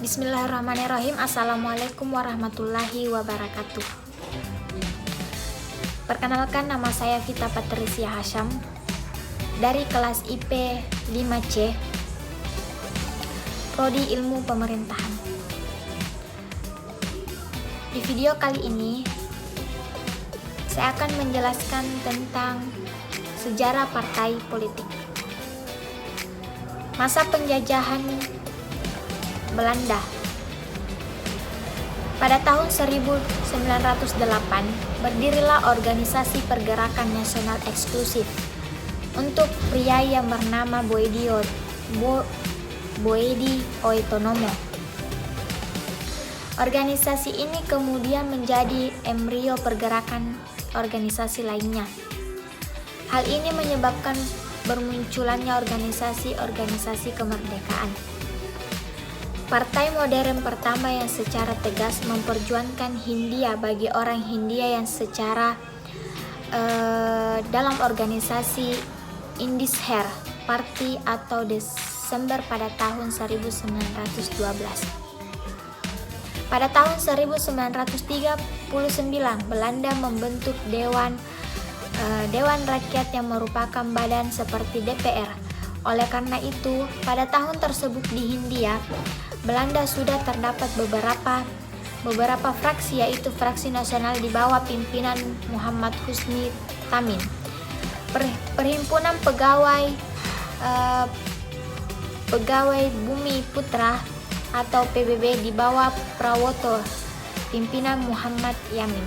Bismillahirrahmanirrahim. Assalamualaikum warahmatullahi wabarakatuh. Perkenalkan, nama saya Vita Patricia Hasyam dari kelas IP 5C, Prodi Ilmu Pemerintahan. Di video kali ini saya akan menjelaskan tentang sejarah partai politik. Masa penjajahan Belanda. Pada tahun 1908, berdirilah organisasi pergerakan nasional eksklusif untuk pria yang bernama Boedi Oetonomo. Organisasi ini kemudian menjadi embrio pergerakan organisasi lainnya. Hal ini menyebabkan bermunculannya organisasi-organisasi kemerdekaan. Partai modern pertama yang secara tegas memperjuangkan Hindia bagi orang Hindia yang secara dalam organisasi Indisher Party atau Desember pada tahun 1912. Pada tahun 1939, Belanda membentuk Dewan Rakyat yang merupakan badan seperti DPR. Oleh karena itu, pada tahun tersebut di Hindia, Belanda sudah terdapat beberapa fraksi, yaitu fraksi nasional di bawah pimpinan Muhammad Husni Tamin, Perhimpunan Pegawai Bumi Putra atau PBB di bawah Prawoto, pimpinan Muhammad Yamin.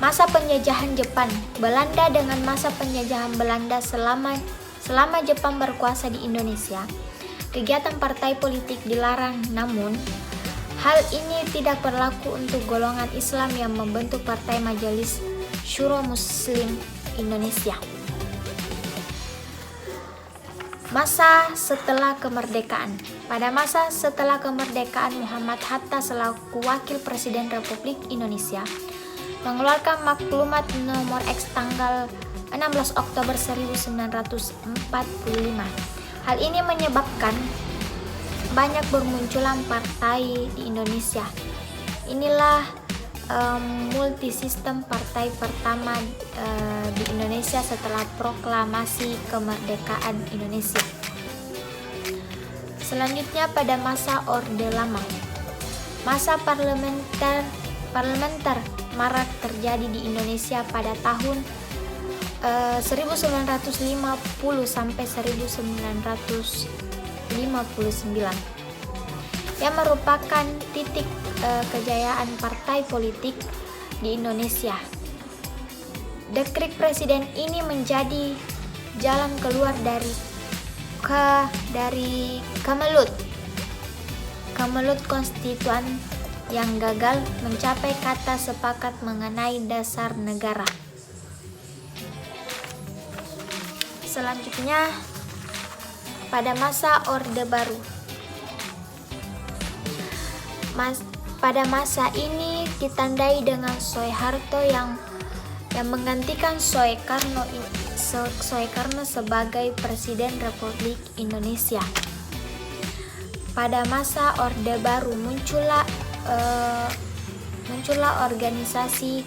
Masa penjajahan Jepang Belanda. Dengan masa penjajahan Belanda selama Jepang berkuasa di Indonesia, kegiatan partai politik dilarang, namun hal ini tidak berlaku untuk golongan Islam yang membentuk Partai Majelis Syuro Muslim Indonesia. Masa setelah kemerdekaan. Pada masa setelah kemerdekaan, Muhammad Hatta selaku Wakil Presiden Republik Indonesia mengeluarkan maklumat nomor X tanggal 16 Oktober 1945. Hal ini menyebabkan banyak bermunculan partai di Indonesia. Inilah multisistem partai pertama di Indonesia setelah proklamasi kemerdekaan Indonesia. Selanjutnya pada masa Orde Lama. Masa parlementer marak terjadi di Indonesia pada tahun 1950 sampai 1959, yang merupakan titik kejayaan partai politik di Indonesia. Dekret presiden ini menjadi jalan keluar dari Kemelut Konstituan yang gagal mencapai kata sepakat mengenai dasar negara. Selanjutnya pada masa Orde Baru. Pada masa ini ditandai dengan Soeharto yang menggantikan Soekarno sebagai Presiden Republik Indonesia. Pada masa Orde Baru muncullah organisasi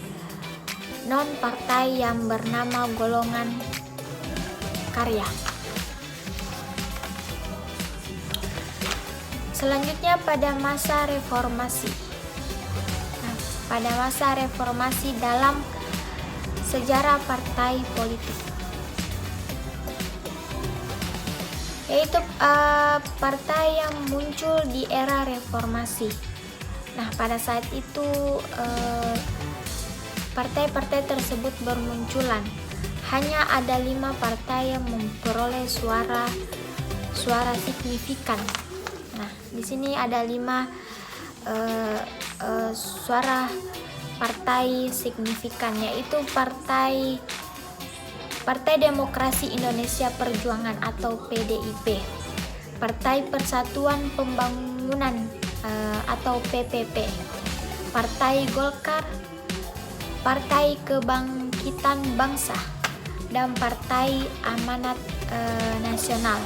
non-partai yang bernama Golongan Karya. Selanjutnya pada masa reformasi. Pada masa reformasi dalam sejarah partai politik, yaitu partai yang muncul di era reformasi. Pada saat itu partai-partai tersebut bermunculan. Hanya ada 5 partai yang memperoleh suara signifikan. Di sini ada 5 suara partai signifikan, yaitu Partai Demokrasi Indonesia Perjuangan atau PDIP, Partai Persatuan Pembangunan atau PPP, Partai Golkar, Partai Kebangkitan Bangsa, dan Partai Amanat Nasional.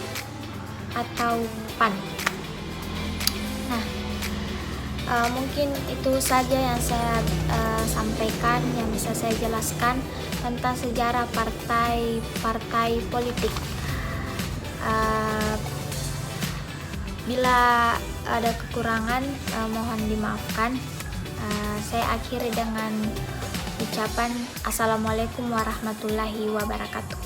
atau PAN. Nah, mungkin itu saja yang saya sampaikan, yang bisa saya jelaskan tentang sejarah partai politik. Bila ada kekurangan, mohon dimaafkan. Saya akhiri dengan ucapan Assalamualaikum warahmatullahi wabarakatuh.